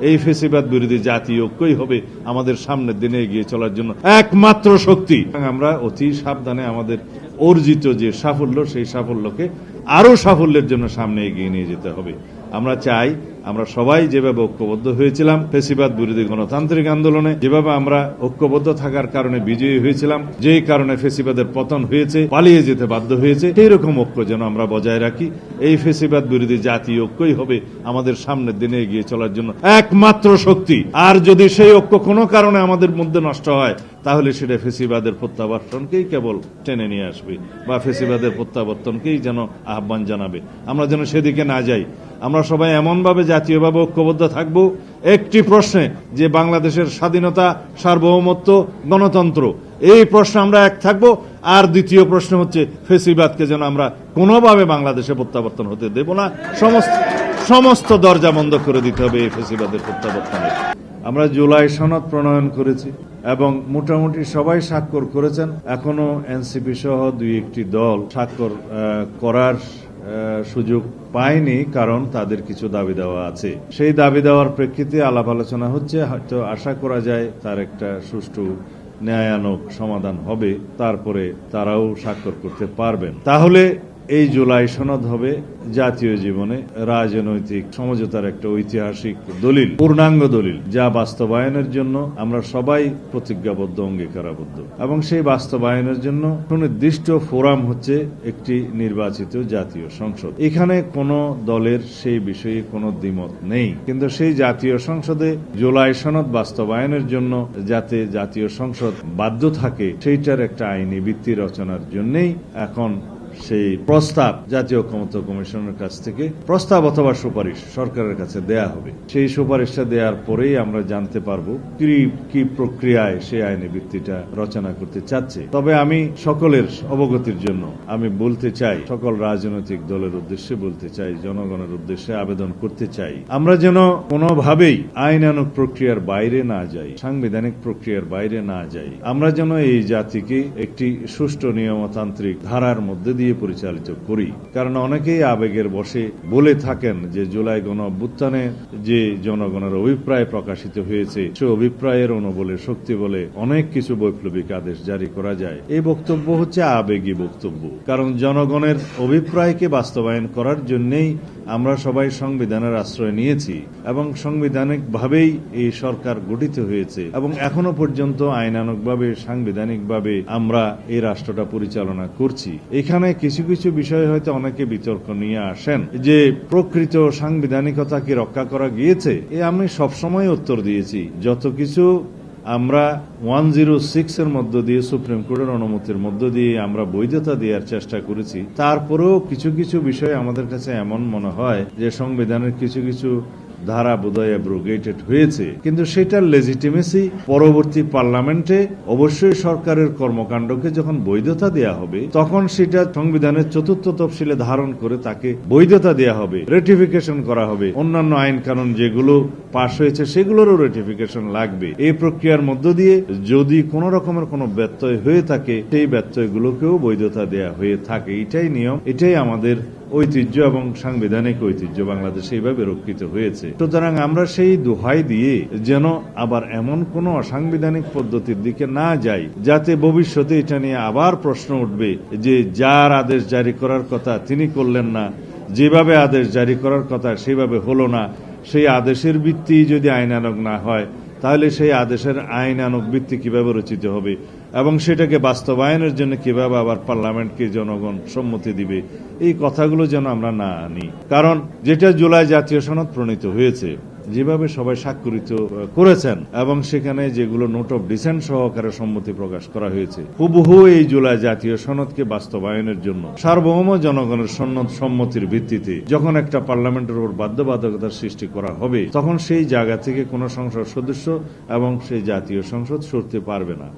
এই ফেসিবাদ বিরোধী জাতীয় ঐক্যই হবে আমাদের সামনের দিনে এগিয়ে চলার জন্য একমাত্র শক্তি। আমরা অতি সাবধানে আমাদের অর্জিত যে সাফল্য, সেই সাফল্যকে আরো সাফল্যের জন্য সামনে এগিয়ে নিয়ে যেতে হবে। আমরা চাই আমরা সবাই যেভাবে ঐক্যবদ্ধ হয়েছিলাম ফেসিবাদ বিরোধী গণতান্ত্রিক আন্দোলনে, যেভাবে আমরা ঐক্যবদ্ধ থাকার কারণে বিজয়ী হয়েছিলাম, যেই কারণে ফেসিবাদের পতন হয়েছে, পালিয়ে যেতে বাধ্য হয়েছে, সেই রকম ঐক্য যেন আমরা বজায় রাখি। এই ফেসিবাদ বিরোধী জাতীয় ঐক্যই হবে আমাদের সামনের দিনে এগিয়ে চলার জন্য একমাত্র শক্তি। আর যদি সেই ঐক্য কোনো কারণে আমাদের মধ্যে নষ্ট হয়, তাহলে সেটা ফেসিবাদের প্রত্যাবর্তনকেই কেবল টেনে নিয়ে আসবে, বা ফেসিবাদের প্রত্যাবর্তনকেই যেন আহ্বান জানাবে। আমরা যেন সেদিকে না যাই। আমরা সবাই এমনভাবে জাতীয়ভাবে ঐক্যবদ্ধ থাকব একটি প্রশ্নে, যে বাংলাদেশের স্বাধীনতা, সার্বভৌমত্ব, গণতন্ত্র, এই প্রশ্নে আমরা এক থাকব। আর দ্বিতীয় প্রশ্ন হচ্ছে ফেসিবাদকে যেন আমরা কোনোভাবে বাংলাদেশে প্রত্যাবর্তন হতে দেব না। সমস্ত দরজা বন্ধ করে দিতে হবে এই ফেসিবাদের প্রত্যাবর্তনের। আমরা জুলাই সনদ প্রণয়ন করেছি এবং মোটামুটি সবাই স্বাক্ষর করেছেন। এখনো এনসিপি সহ দুই একটি দল স্বাক্ষর করার সুযোগ পায়নি, কারণ তাদের কিছু দাবি দেওয়া আছে। সেই দাবি দেওয়ার প্রেক্ষিতে আলাপ আলোচনা হচ্ছে। হয়তো আশা করা যায় তার একটা সুষ্ঠু ন্যায়ানক সমাধান হবে, তারপরে তারাও স্বাক্ষর করতে পারবেন। তাহলে এই জুলাই সনদ হবে জাতীয় জীবনে রাজনৈতিক সমঝোতার একটা ঐতিহাসিক দলিল, পূর্ণাঙ্গ দলিল, যা বাস্তবায়নের জন্য আমরা সবাই প্রতিজ্ঞাবদ্ধ, অঙ্গীকারাবদ্ধ। এবং সেই বাস্তবায়নের জন্য সুনির্দিষ্ট ফোরাম হচ্ছে একটি নির্বাচিত জাতীয় সংসদ। এখানে কোন দলের সেই বিষয়ে কোনো দ্বিমত নেই, কিন্তু সেই জাতীয় সংসদে জুলাই সনদ বাস্তবায়নের জন্য যাতে জাতীয় সংসদ বাধ্য থাকে, সেইটার একটা আইনি ভিত্তি রচনার জন্যই এখন সেই প্রস্তাব জাতীয় ঐকমত্য কমিশনের কাছ থেকে প্রস্তাব অথবা সুপারিশ সরকারের কাছে দেয়া হবে। সেই সুপারিশটা দেওয়ার পরেই আমরা জানতে পারবো কি প্রক্রিয়ায় সেই আইনি ভিত্তিটা রচনা করতে চাচ্ছে। তবে আমি সকলের অবগতির জন্য আমি বলতে চাই, সকল রাজনৈতিক দলের উদ্দেশ্যে বলতে চাই, জনগণের উদ্দেশ্যে আবেদন করতে চাই, আমরা যেন কোনোভাবেই আইনানুগ প্রক্রিয়ার বাইরে না যাই, সাংবিধানিক প্রক্রিয়ার বাইরে না যাই। আমরা যেন এই জাতিকে একটি সুষ্ঠু নিয়মতান্ত্রিক ধারার মধ্যে দিয়ে পরিচালিত করি। কারণ অনেকেই আবেগের বশে বলে থাকেন যে জুলাই গণ অভ্যুত্থানে যে জনগণের অভিপ্রায় প্রকাশিত হয়েছে, সে অভিপ্রায়ের অনুবলে, শক্তি বলে অনেক কিছু বৈপ্লবিক আদেশ জারি করা যায়। এই বক্তব্য হচ্ছে আবেগী বক্তব্য। কারণ জনগণের অভিপ্রায়কে বাস্তবায়ন করার জন্যই আমরা সবাই সংবিধানের আশ্রয় নিয়েছি এবং সাংবিধানিকভাবেই এই সরকার গঠিত হয়েছে এবং এখনো পর্যন্ত আইনানুগভাবে, সাংবিধানিকভাবে আমরা এই রাষ্ট্রটা পরিচালনা করছি। এখানে কিছু কিছু বিষয় হয়তো অনেকে বিতর্ক নিয়ে আসেন যে প্রকৃত সাংবিধানিকতা কি রক্ষা করা গিয়েছে। আমি সবসময় উত্তর দিয়েছি, যত কিছু আমরা 106 এর মধ্য দিয়ে, সুপ্রিম কোর্টের অনুমতির মধ্য দিয়ে আমরা বৈধতা দেওয়ার চেষ্টা করেছি, তারপরেও কিছু কিছু বিষয় আমাদের কাছে এমন মনে হয় যে সংবিধানের কিছু কিছু ধারা বোধহয় অ্যাব্রোগেটেড হয়েছে। কিন্তু সেটার লেজিটিমেসি পরবর্তী পার্লামেন্টে অবশ্যই সরকারের কর্মকাণ্ডকে যখন বৈধতা দেয়া হবে, তখন সেটা সংবিধানের 4th তফসিলে ধারণ করে তাকে বৈধতা দেয়া হবে, রেটিফিকেশন করা হবে। অন্যান্য আইন কানুন যেগুলো পাশ হয়েছে সেগুলোরও রেটিফিকেশন লাগবে। এই প্রক্রিয়ার মধ্য দিয়ে যদি কোন রকমের কোনো ব্যত্যয় হয়ে থাকে, সেই ব্যত্যয়গুলোকেও বৈধতা দেয়া হয়ে থাকে। এটাই নিয়ম, এটাই আমাদের ঐতিহ্য এবং সাংবিধানিক ঐতিহ্য বাংলাদেশে এইভাবে রক্ষিত হয়েছে। সুতরাং আমরা সেই দোহাই দিয়ে যেন আবার এমন কোন অসাংবিধানিক পদ্ধতির দিকে না যাই, যাতে ভবিষ্যতে এটা নিয়ে আবার প্রশ্ন উঠবে যে যার আদেশ জারি করার কথা তিনি করলেন না, যেভাবে আদেশ জারি করার কথা সেভাবে হলো না। সেই আদেশের ভিত্তি যদি আইনানুগ না হয়, তাহলে সেই আদেশের আইনানুগ ভিত্তি কিভাবে রচিত হবে এবং সেটাকে বাস্তবায়নের জন্য কিভাবে আবার পার্লামেন্টকে জনগণ সম্মতি দিবে, এই কথাগুলো যেন আমরা না আনি। কারণ যেটা জুলাই জাতীয় সনদ প্রণীত হয়েছে, যেভাবে সবাই স্বাক্ষরিত করেছেন এবং সেখানে যেগুলো নোট অফ ডিসেন্ট সহকারে সম্মতি প্রকাশ করা হয়েছে, হুবহু এই জুলাই জাতীয় সনদকে বাস্তবায়নের জন্য সার্বভৌম জনগণের সম্মতির ভিত্তিতে যখন একটা পার্লামেন্টের উপর বাধ্যবাধকতার সৃষ্টি করা হবে, তখন সেই জায়গা থেকে কোন সংসদ সদস্য এবং সেই জাতীয় সংসদ সরতে পারবে না।